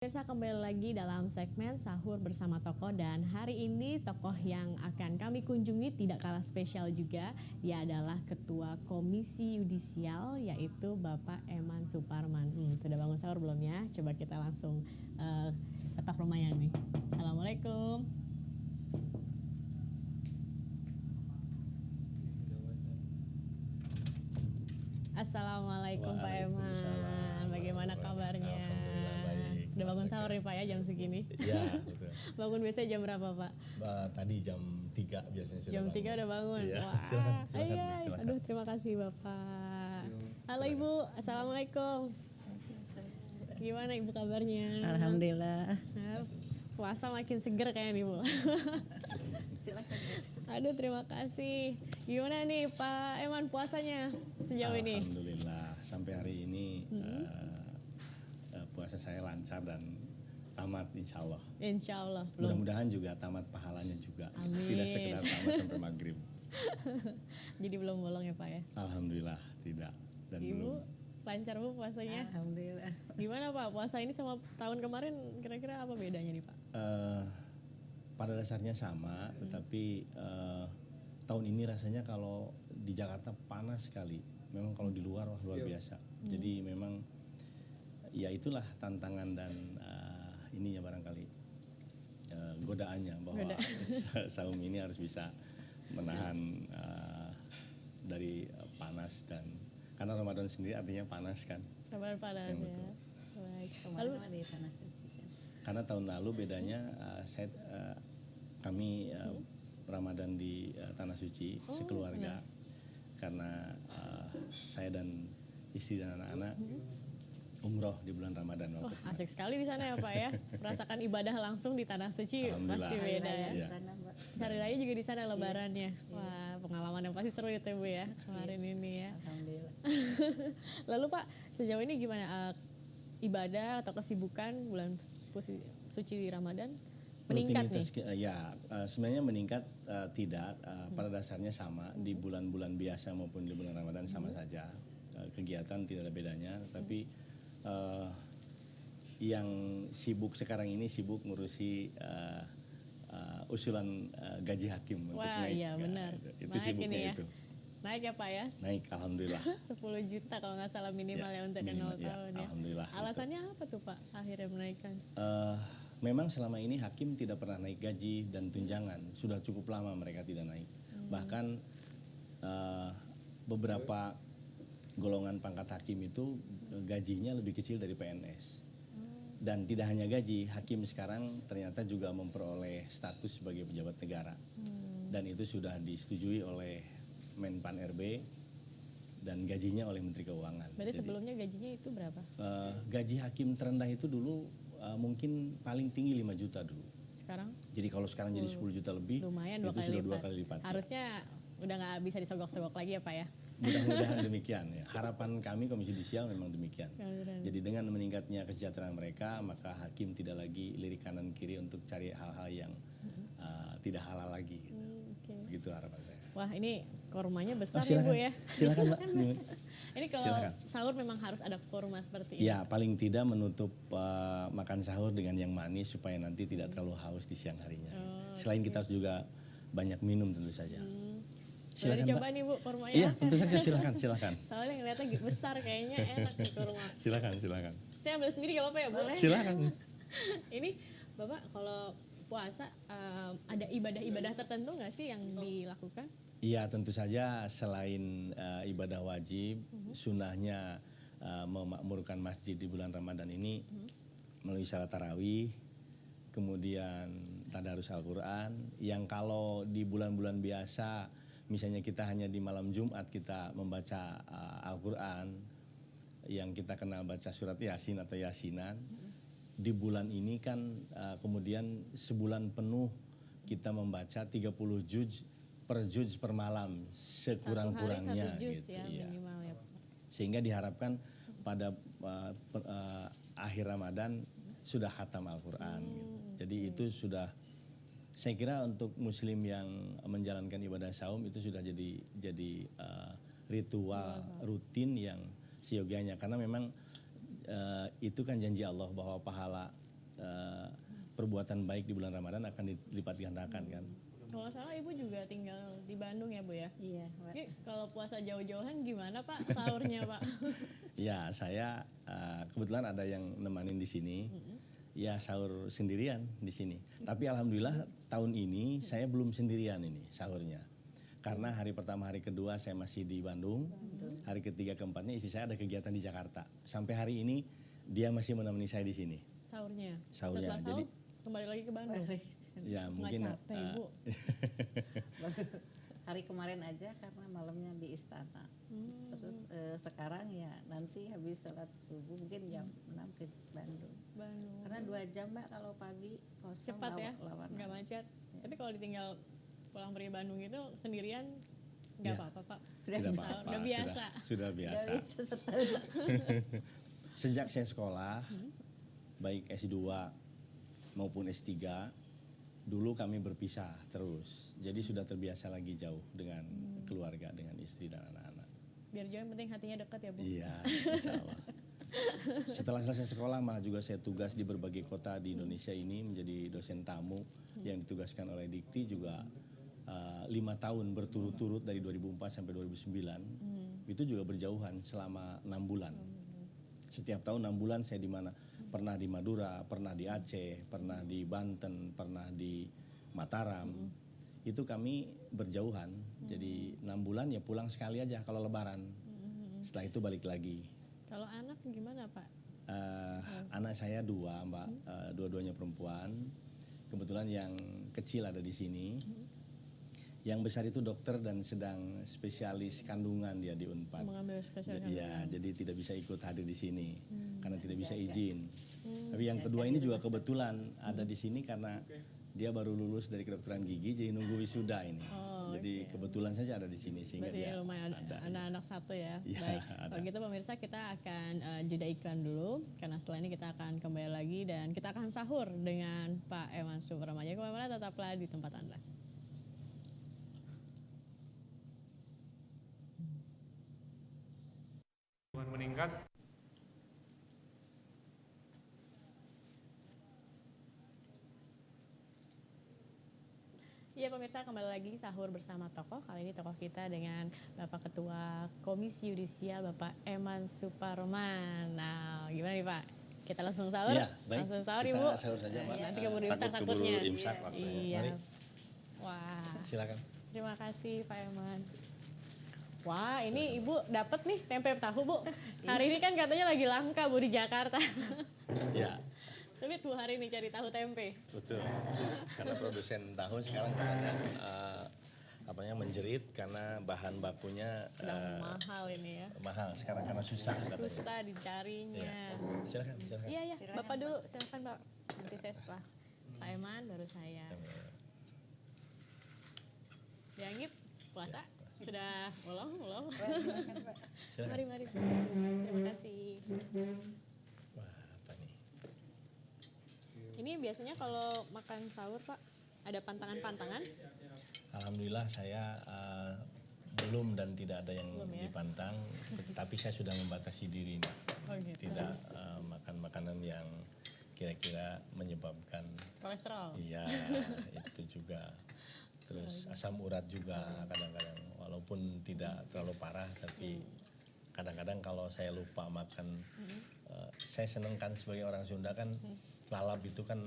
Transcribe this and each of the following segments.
Pemirsa, kembali lagi dalam segmen Sahur Bersama Tokoh, dan hari ini tokoh yang akan kami kunjungi tidak kalah spesial juga. Dia adalah Ketua Komisi Yudisial, yaitu Bapak Eman Suparman. Sudah bangun sahur belum ya? Coba kita langsung ketok lumayan nih. Assalamualaikum. Assalamualaikum Pak Eman. Bagaimana kabarnya? Udah bangun sahur nih Pak ya jam segini? Iya, betul. Bangun biasanya jam berapa Pak? Tadi jam 3 biasanya sudah Jam bangun. 3 udah bangun? Iya, Wah, silakan. aduh terima kasih Bapak. Halo Ibu, Assalamualaikum. Gimana Ibu kabarnya? Alhamdulillah. Nah, puasa makin seger kayaknya nih Bu. Silakan. Aduh terima kasih. Gimana nih Pak Eman puasanya sejauh ini? Alhamdulillah, sampai hari ini puasa saya lancar dan tamat insya Allah. Insya Allah. Mudah-mudahan juga tamat pahalanya juga. Amin. Tidak sekedar tamat sampai maghrib. Jadi belum bolong ya Pak ya? Alhamdulillah tidak. Dan Ibu belum. lancar Bu puasanya? Alhamdulillah. Gimana Pak puasa ini sama tahun kemarin, kira-kira apa bedanya nih Pak? Pada dasarnya sama, tetapi tahun ini rasanya kalau di Jakarta panas sekali. Memang kalau di luar wah, luar biasa. Jadi memang ya itulah tantangan dan ininya barangkali godaannya bahwa saum ini harus bisa menahan dari panas, dan karena Ramadan sendiri artinya panas kan. Ramadan panas ya. Betul. Baik. Lalu di tanah suci kan. Karena tahun lalu bedanya kami Ramadan di Tanah Suci sekeluarga. Karena saya dan istri dan anak-anak umroh di bulan Ramadan waktu itu. Asik sekali di sana ya Pak ya. Merasakan ibadah langsung di Tanah Suci pasti beda ya. Iya. Sana, Mbak. Hari Raya juga di sana lebarannya. Wah, pengalaman yang pasti seru itu Bu ya kemarin ini ya. Alhamdulillah. Lalu Pak, sejauh ini gimana ibadah atau kesibukan bulan suci di Ramadan? Meningkat nih? Sebenarnya meningkat tidak. Pada dasarnya sama di bulan-bulan biasa maupun di bulan Ramadan sama saja. Kegiatan tidak ada bedanya, tapi yang sibuk sekarang ini sibuk ngurusi usulan gaji hakim untuk Wah, naik. iya benar. Itu Naik sibuknya ini ya. itu. Naik ya Pak ya? Naik, alhamdulillah. 10 juta kalau nggak salah minimal ya untuk yang 0 tahun ya. Alhamdulillah. Alasannya apa tuh Pak akhirnya menaikkan? Memang selama ini hakim tidak pernah naik gaji dan tunjangan. Sudah cukup lama mereka tidak naik. Bahkan beberapa golongan pangkat hakim itu gajinya lebih kecil dari PNS. Dan tidak hanya gaji, hakim sekarang ternyata juga memperoleh status sebagai pejabat negara. Dan itu sudah disetujui oleh Menpan RB dan gajinya oleh Menteri Keuangan. Berarti sebelumnya gajinya itu berapa? Gaji hakim terendah itu dulu mungkin paling tinggi 5 juta dulu. Sekarang? Jadi kalau sekarang jadi 10 juta lebih, lumayan itu sudah 2 kali lipat. Harusnya udah nggak bisa disogok-sogok lagi ya Pak ya? Mudah-mudahan demikian ya. Harapan kami Komisi Yudisial memang demikian. Jadi dengan meningkatnya kesejahteraan mereka, maka hakim tidak lagi lirik kanan kiri untuk cari hal-hal yang tidak halal lagi. Gitu. Begitu harapan saya. Wah ini kormanya besar silakan. ya Bu ya. Silakan Mbak. Ini kalau sahur memang harus ada korma seperti ini. Ya paling tidak menutup makan sahur dengan yang manis supaya nanti tidak terlalu haus di siang harinya. Selain kita harus juga banyak minum tentu saja. Silakan dicoba nih Bu kormanya. Iya tentu saja silakan. Soalnya ngeliatnya besar kayaknya enak nih korma. Silakan. Saya ambil sendiri gak apa-apa ya boleh? Silakan. Ini Bapak kalau puasa ada ibadah-ibadah tertentu nggak sih yang dilakukan? Iya tentu saja selain ibadah wajib, sunnahnya memakmurkan masjid di bulan Ramadan ini melalui salat tarawih, kemudian tadarus Al-Quran, yang kalau di bulan-bulan biasa misalnya kita hanya di malam Jumat kita membaca Al-Quran yang kita kenal baca surat Yasin atau Yasinan. Di bulan ini kan kemudian sebulan penuh kita membaca 30 juz per malam sekurang-kurangnya gitu ya. Minimal ya. Sehingga diharapkan pada akhir Ramadan sudah khatam Al-Quran gitu. Jadi itu sudah, saya kira untuk muslim yang menjalankan ibadah saum itu sudah jadi ritual rutin yang seyogianya, karena memang itu kan janji Allah bahwa pahala perbuatan baik di bulan Ramadan akan dilipat gandakan kan. Kalau nggak salah ibu juga tinggal di Bandung ya Bu ya? Iya, Pak. Ini kalau puasa jauh-jauhan gimana Pak sahurnya Pak? Ya saya kebetulan ada yang nemanin di sini. Ya sahur sendirian di sini. Tapi alhamdulillah tahun ini saya belum sendirian ini sahurnya. Karena hari pertama, hari kedua saya masih di Bandung. Hari ketiga, keempatnya istri saya ada kegiatan di Jakarta. Sampai hari ini dia masih menemani saya di sini. Sahurnya? Sahurnya, Setelah jadi- sahur kembali lagi ke Bandung? Ya Nggak mungkin capek Ibu? Hari kemarin aja karena malamnya di istana. Terus sekarang ya nanti habis sholat subuh mungkin jam 6 ke Bandung. Bandung. Karena 2 jam Mbak kalau pagi kosong Cepat ya, lawan. nggak macet. Tapi kalau ditinggal pulang pergi Bandung itu sendirian nggak Ya. apa-apa Pak. tidak apa-apa. Udah biasa. Sudah Udah biasa. bisa setahun. Sejak saya sekolah, baik S2 maupun S3, dulu kami berpisah terus. Jadi sudah terbiasa lagi jauh dengan keluarga, dengan istri dan anak-anak. Biar jauh yang penting hatinya dekat ya Bu. Iya, insya Allah. Setelah selesai sekolah malah juga saya tugas di berbagai kota di Indonesia ini menjadi dosen tamu yang ditugaskan oleh Dikti juga 5 tahun berturut-turut dari 2004 sampai 2009. Itu juga berjauhan selama 6 bulan. Setiap tahun 6 bulan saya di mana? Pernah di Madura, pernah di Aceh, pernah di Banten, pernah di Mataram. Itu kami berjauhan. Jadi 6 bulan ya pulang sekali aja kalau lebaran. Setelah itu balik lagi. Kalau anak gimana Pak? Anak saya 2 Mbak, dua-duanya perempuan. Kebetulan yang kecil ada di sini. Yang besar itu dokter dan sedang spesialis kandungan dia di Unpad. Mengambil spesial Iya, jadi tidak bisa ikut hadir di sini karena tidak bisa izin. Tapi yang kedua ini juga kebetulan ada di sini karena dia baru lulus dari kedokteran gigi, jadi nunggu wisuda ini. Jadi kebetulan saja ada di sini sehingga Berarti dia lumayan ada. ada anak satu ya. Iya, Baik. ada. Kalau gitu pemirsa kita akan jeda iklan dulu karena setelah ini kita akan kembali lagi dan kita akan sahur dengan Pak Eman Supramaja. Kemana-mana tetaplah di tempat Anda. Meningkat. Iya pemirsa kembali lagi sahur bersama tokoh. Kali ini tokoh kita dengan Bapak Ketua Komisi Yudisial Bapak Eman Suparman. Nah gimana nih Pak? Kita langsung sahur? Iya, baik. Langsung sahur Kita Ibu? sahur saja, Pak. Nanti keburu imsak Takut keburu takutnya. imsak waktunya. Iya. Mari. Wah, Silakan. terima kasih Pak Eman. Wah, ini Ibu dapat nih tempe tahu Bu. Hari ini kan katanya lagi langka Bu di Jakarta. Ya, Sulit Bu hari ini cari tahu tempe. betul. Karena produsen tahu sekarang katanya menjerit karena bahan bakunya Sedang mahal ini ya. mahal sekarang karena susah katanya. Susah dicarinya. Silakan. Iya, iya. Bapak dulu, silakan Pak. Nanti saya setelah Pak Eman, baru saya. Dianggap puasa? Sudah belum? Silakan. Mari. Terima kasih. Wah, apa nih? Ini biasanya kalau makan sahur Pak, ada pantangan-pantangan? Alhamdulillah saya belum dan tidak ada yang dipantang, tapi saya sudah membatasi diri, Mbak. Oh gitu. Tidak makan makanan yang kira-kira menyebabkan Kolesterol? iya itu juga. Terus asam urat juga kadang-kadang walaupun tidak terlalu parah tapi kadang-kadang kalau saya lupa makan saya seneng kan sebagai orang Sunda kan lalap itu kan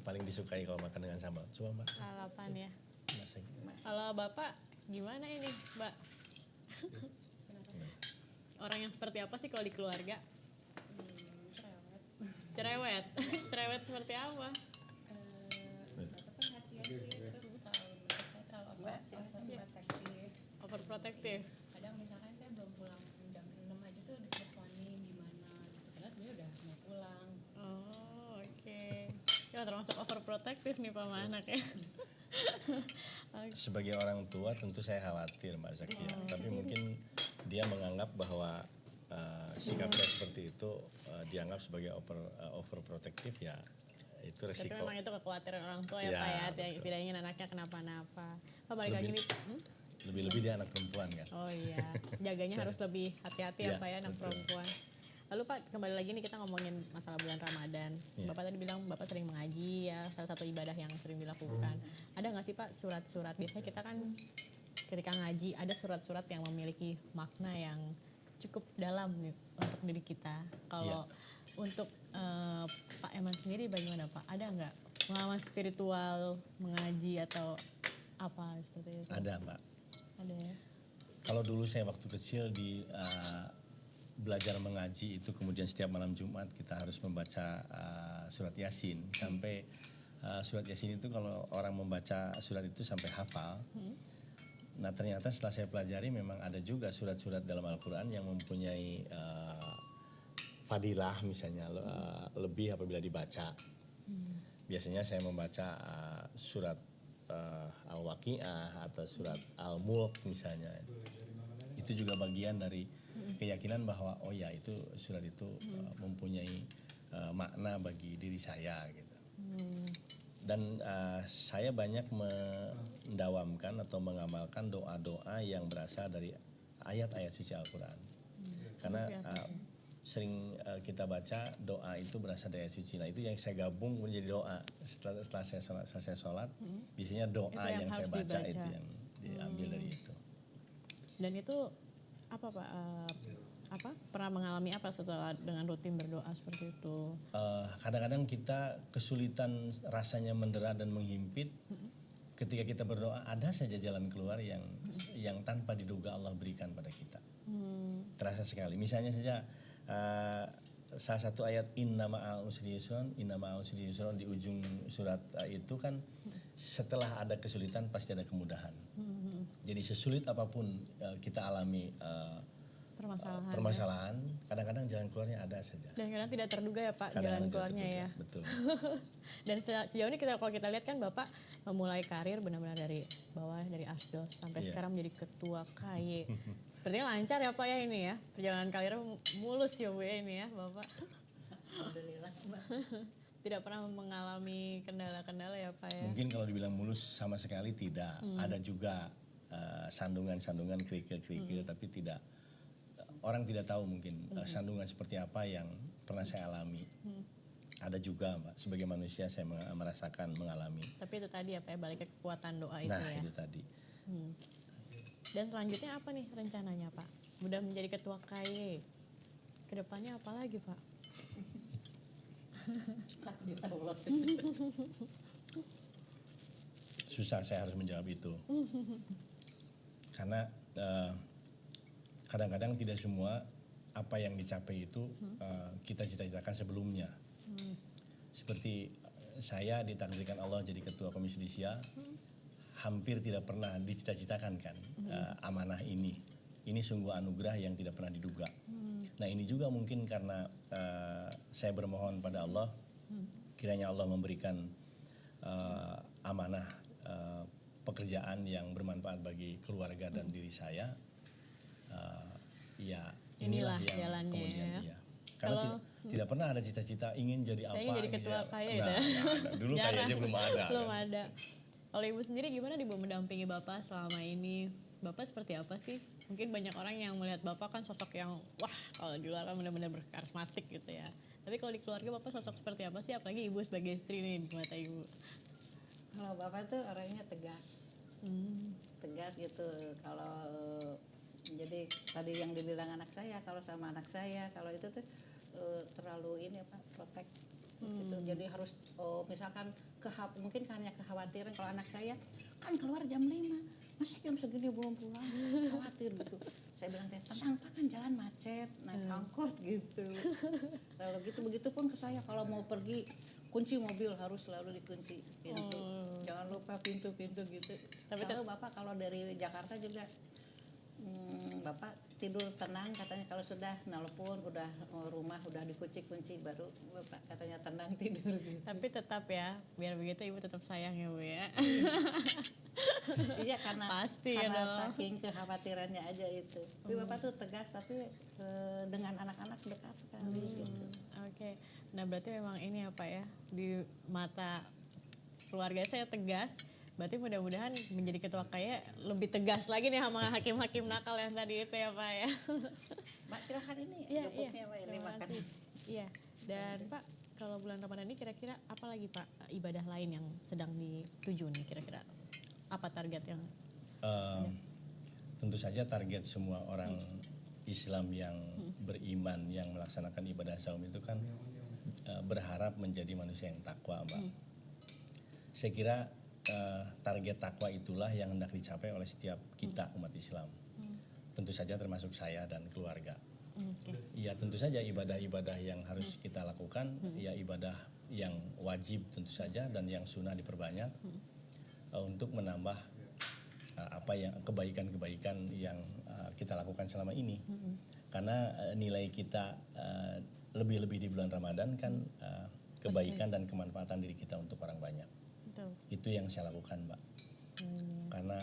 paling disukai kalau makan dengan sambal. Coba Mbak. Lalapan ya. Masak. Kalau Bapak gimana ini Mbak? Orang yang seperti apa sih kalau di keluarga? Cerewet. Cerewet seperti apa? Overprotective. Kadang misalkan saya belum pulang jam 6 aja tuh diteleponin gimana gitu padahal sebenarnya udah mau pulang. Oh, oke. Ya termasuk overprotective nih Pak anak ya. Sebagai orang tua tentu saya khawatir Mbak Zakia, tapi mungkin dia menganggap bahwa sikap saya seperti itu dianggap sebagai overprotective ya itu Tapi resiko. memang itu kekhawatiran orang tua ya, Ya, Pak ya, betul. tidak ingin anaknya kenapa-napa. Pak balik lagi nih. Lebih-lebih dia anak perempuan kan. Oh iya, jaganya harus lebih hati-hati ya Iya, Pak ya anak betul. perempuan. Lalu Pak, kembali lagi nih kita ngomongin masalah bulan Ramadan. Bapak tadi bilang Bapak sering mengaji ya, salah satu ibadah yang sering dilakukan. Ada nggak sih Pak surat-surat? Biasanya kita kan ketika ngaji ada surat-surat yang memiliki makna yang cukup dalam nih untuk diri kita. Kalau untuk Pak Eman sendiri bagaimana Pak? Ada nggak pengalaman spiritual mengaji atau apa seperti itu? Ada Mbak. Ada ya. Kalau dulu saya waktu kecil di belajar mengaji itu, kemudian setiap malam Jumat kita harus membaca surat Yasin sampai surat Yasin itu kalau orang membaca surat itu sampai hafal. Nah ternyata setelah saya pelajari memang ada juga surat-surat dalam Al-Quran yang mempunyai fadilah misalnya lebih apabila dibaca. Biasanya saya membaca surat Al-Waqi'ah atau surat Al-Mulk misalnya. Itu juga bagian dari keyakinan bahwa oh ya itu surat itu mempunyai makna bagi diri saya gitu. Dan saya banyak mendawamkan atau mengamalkan doa-doa yang berasal dari ayat-ayat suci Al-Quran. Karena sering kita baca doa itu berasal dari ayat suci. Nah itu yang saya gabung menjadi doa. Setelah saya sholat, biasanya doa Itu yang yang saya harus baca dibaca. itu yang diambil dari itu. Dan itu apa Pak? Pernah mengalami apa setelah dengan rutin berdoa seperti itu? Kadang-kadang kita kesulitan rasanya mendera dan menghimpit. Ketika kita berdoa ada saja jalan keluar yang tanpa diduga Allah berikan pada kita. Terasa sekali. Misalnya saja salah satu ayat inna ma'al usri yusron di ujung surat itu kan setelah ada kesulitan pasti ada kemudahan. Jadi sesulit apapun kita alami permasalahan, kadang-kadang jalan keluarnya ada saja. Dan kadang tidak terduga ya Pak Kadang-kadang jalan keluarnya tidak ya. terduga, betul. Dan sejauh ini kalau kita lihat kan Bapak memulai karir benar-benar dari bawah, dari Asdos sampai sekarang menjadi ketua KY. Sepertinya lancar ya Pak ya ini ya. Perjalanan karirnya mulus ya Bu ya ini ya Bapak. Alhamdulillah Mbak. Tidak pernah mengalami kendala-kendala ya Pak ya. Mungkin kalau dibilang mulus sama sekali tidak. Ada juga sandungan-sandungan kerikil-kerikil tapi tidak. Orang tidak tahu mungkin sandungan seperti apa yang pernah saya alami. Ada juga Mbak, sebagai manusia saya merasakan, mengalami. Tapi itu tadi ya Pak ya, balik ke kekuatan doa itu Nah ya. itu tadi. Dan selanjutnya apa nih rencananya Pak? Udah menjadi ketua KY. Kedepannya apa lagi Pak? Takdir Allah. Susah saya harus menjawab itu. Karena kadang-kadang tidak semua apa yang dicapai itu kita cita-citakan sebelumnya. Seperti saya ditakdirkan Allah jadi ketua komisi yudisial, hampir tidak pernah dicita-citakan kan amanah ini. Ini sungguh anugerah yang tidak pernah diduga. Nah ini juga mungkin karena saya bermohon pada Allah, kiranya Allah memberikan amanah pekerjaan yang bermanfaat bagi keluarga dan diri saya. Ya inilah yang jalannya kemudian ya. ya. Karena tidak pernah ada cita-cita ingin jadi Saya apa. ingin jadi ketua KY Nah, ya. nggak ada. Dulu kayaknya belum ada. Belum ada. Kalau Ibu sendiri gimana Ibu mendampingi Bapak selama ini? Bapak seperti apa sih? Mungkin banyak orang yang melihat Bapak kan sosok yang wah kalau di luar kan benar-benar berkarismatik gitu ya. Tapi kalau di keluarga Bapak sosok seperti apa sih? Apalagi Ibu sebagai istri nih di mata Ibu. Kalau Bapak tuh orangnya tegas. Tegas gitu. Kalau jadi tadi yang dibilang anak saya, kalau sama anak saya, kalau itu tuh terlalu ini apa protek gitu. Jadi harus misalkan mungkin hanya kekhawatiran kalau anak saya kan keluar jam 5, masa jam segini belum pulang, khawatir gitu. Saya bilang tenang Pak, kan jalan macet, naik angkot gitu. Kalau gitu begitu pun ke saya kalau mau pergi kunci mobil harus selalu dikunci pintu. Jangan lupa pintu-pintu gitu. Tapi tahu Bapak kalau dari Jakarta juga Bapak tidur tenang katanya kalau sudah nelpon udah rumah udah dikunci-kunci baru Bapak katanya tenang tidur gitu. Tapi tetap ya, biar begitu Ibu tetap sayang ya Bu ya. Iya karena Pasti karena dong. saking kekhawatirannya aja itu. Tapi Bapak tuh tegas tapi dengan anak-anak dekat sekali gitu. Oke. Nah berarti memang ini apa ya, di mata keluarga saya tegas, Berarti mudah-mudahan menjadi ketua KAI lebih tegas lagi nih sama hakim-hakim nakal yang tadi itu ya Pak ya. Mbak silahkan ini Iya, gepuknya Mbak, ini terima makan. kasih. Iya, dan Pak kalau bulan Ramadan ini kira-kira apa lagi Pak ibadah lain yang sedang dituju nih kira-kira? Apa target yang Tentu saja target semua orang Islam yang beriman yang melaksanakan ibadah saum itu kan berharap menjadi manusia yang takwa, Mbak. Saya kira target takwa itulah yang hendak dicapai oleh setiap kita umat Islam. Tentu saja termasuk saya dan keluarga. Ya tentu saja ibadah-ibadah yang harus kita lakukan, ya ibadah yang wajib tentu saja dan yang sunnah diperbanyak untuk menambah apa yang kebaikan-kebaikan yang kita lakukan selama ini. Karena nilai kita lebih-lebih di bulan Ramadan kan kebaikan dan kemanfaatan diri kita untuk orang banyak. Betul. Itu yang saya lakukan, Mbak. Karena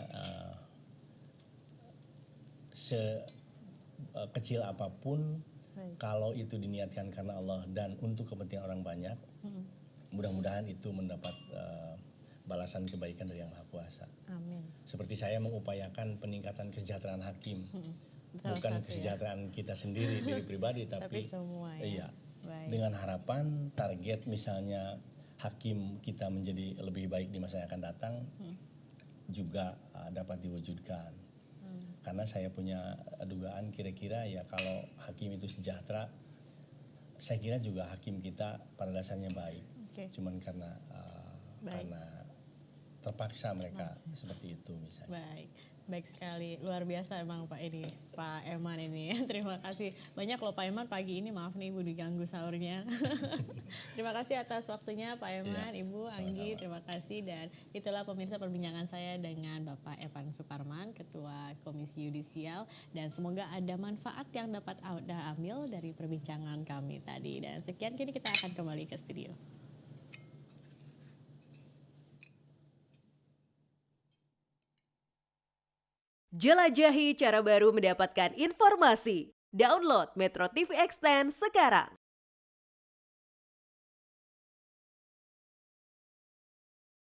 sekecil apapun kalau itu diniatkan karena Allah dan untuk kepentingan orang banyak, mudah-mudahan itu mendapat balasan kebaikan dari Yang Maha Kuasa. Amin. Seperti saya mengupayakan peningkatan kesejahteraan hakim, Salah bukan satu ya. kesejahteraan kita sendiri diri pribadi, Tapi semua ya. iya. Baik. Dengan harapan target misalnya hakim kita menjadi lebih baik di masa yang akan datang juga dapat diwujudkan. Karena saya punya dugaan kira-kira ya kalau hakim itu sejahtera, saya kira juga hakim kita pada dasarnya baik. Oke. Cuman karena terpaksa mereka seperti itu misalnya. Baik, baik sekali, luar biasa emang Pak ini, Pak Eman ini ya. Terima kasih banyak loh Pak Eman pagi ini, maaf nih Ibu diganggu sahurnya. Terima kasih atas waktunya Pak Eman, Ya, Ibu Anggi, terima kasih. Dan itulah pemirsa perbincangan saya dengan Bapak Evan Suparman, Ketua Komisi Yudisial. Dan semoga ada manfaat yang dapat Anda ambil dari perbincangan kami tadi. Dan sekian, kini kita akan kembali ke studio. Jelajahi cara baru mendapatkan informasi. Download Metro TV Extend sekarang.